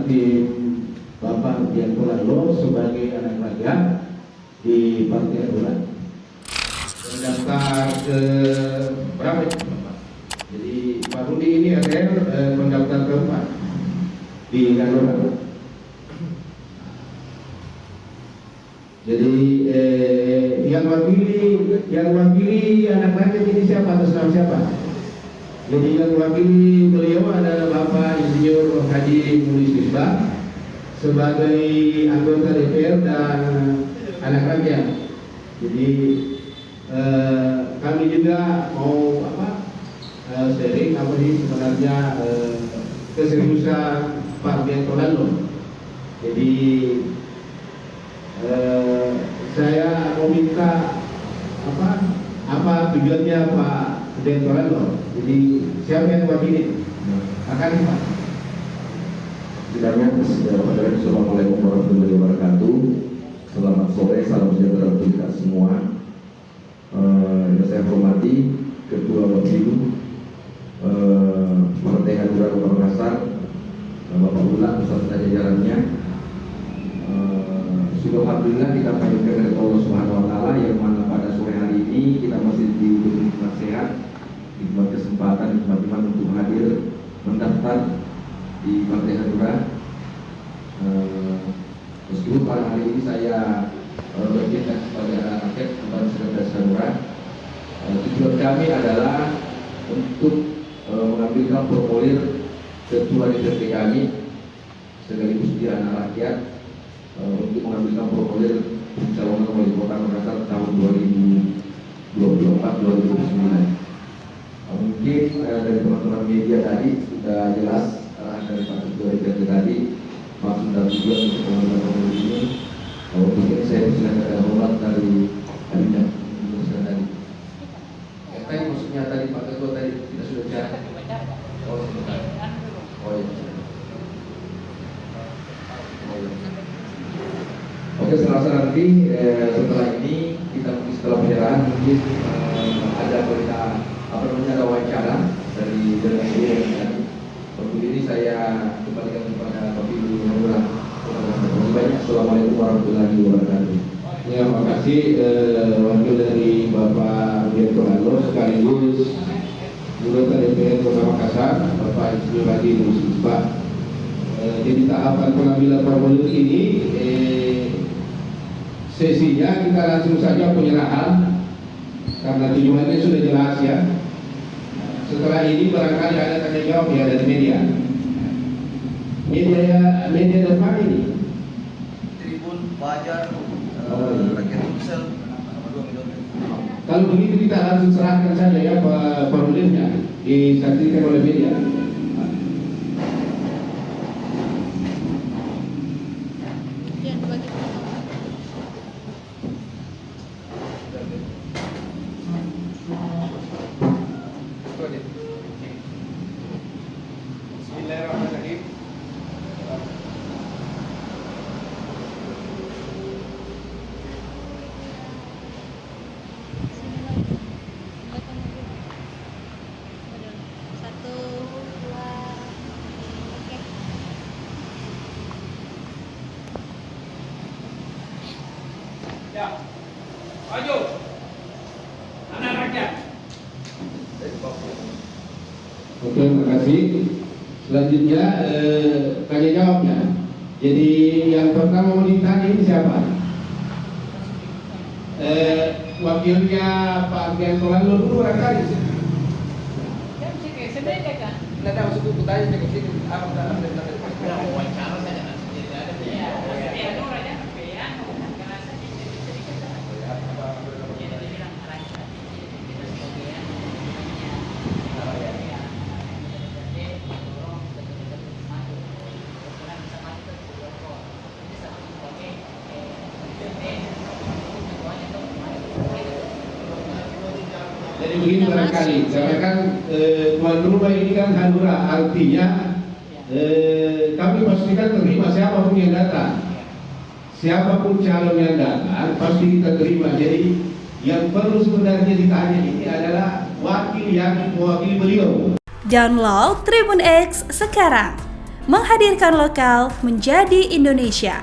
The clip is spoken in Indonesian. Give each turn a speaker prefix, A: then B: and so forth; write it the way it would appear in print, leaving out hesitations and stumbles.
A: tim Bapak Biancolalo sebagai anak rakyat di Partai Hanura. Pendaftar ke berapa ya Bapak? Jadi Pak Rudi ini adalah pendaftar keempat di Hanura. Jadi yang wakili anak rakyat ini siapa, atas nama siapa? Jadi yang wakili beliau adalah Bapak Insinyur Haji Mulis Misbah sebagai anggota DPR dan anak rakyat. Jadi kami juga mau sharing apa sih sebenarnya keseriusan Pak Biancolalo. Jadi saya mau minta apa tujuannya Pak Biancolalo. Jadi siapa yang wakili? Akan Pak.
B: Sidangnya, Assalamualaikum warahmatullahi wabarakatuh. Selamat sore, salam sejahtera untuk kita semua. Yang saya hormati Ketua Bapilu Partai Hanura Kota Makassar, Bapak Ulang beserta jajarannya. Sudah alhamdulillah kita panjatkan dari Allah Subhanahu Wa Taala yang mana pada sore hari ini kita masih diberi nikmat sehat, nikmat kesempatan, nikmat iman untuk hadir mendaftar di Partai Hanura. Meskipun pada hari ini saya berpindah sebagai anak rakyat kepada Sekretaris Hanura, tujuan kami adalah untuk mengambilkan formulir ketua DPRD kami sekaligus dia anak rakyat untuk mengambilkan formulir pencalonan wali kota Makassar tahun 2024-2029. Mungkin dari teman-teman media tadi sudah jelas dari Pak Ketua DPRD tadi maksud dan tujuan untuk pengambilan formulir ini. Mungkin saya silakan hormat dari Adinda tadi. Tadi maksudnya tadi Pak Ketua tadi kita sudah bicara. Oh iya. Oke, setelah ini kita setelah penyerahan mungkin ada berita ada wawancara dari media tadi. Waktu ini saya kembalikan kepada Bapilu Hanura. Terima kasih banyak. Assalamualaikum warahmatullahi wabarakatuh.
A: Ya, terima kasih wakil dari Bapak Biancolalo sekaligus anggota DPR Kota Makassar, Bapak Insinyur Haji Mulis Misbah. Jadi tahapan pengambilan formulir ini sesinya kita langsung saja penyerahan karena tujuannya sudah jelas ya. Setelah ini barangkali ada tanya jawab ya dari media depan ini.
C: Tribun, Fajar, Rakyat Kusel, sama 2 miliar.
A: Kalau begitu kita langsung serahkan saja ya formulirnya disaksikan oleh media.
C: Bismillahirrahmanirrahim. Ya, maju, anak rakyat.
A: Oke, terima kasih. Selanjutnya tanya jawabnya. Jadi yang pertama mau ditanya ini siapa? Wakilnya Pak Biancolalo dulu barangkali.
C: Tidak ada maksud aku tanya ke sini apa wawancara saja nanti ada
A: Jadi begini barangkali, karena kan tuan rumah ini kan Hanura, artinya kami pastikan terima siapapun yang datang, siapapun calon yang datang pasti kita terima. Jadi yang perlu sebenarnya ditanya ini adalah wakil yang mewakili beliau.
D: Download Tribun X sekarang, Menghadirkan lokal menjadi Indonesia.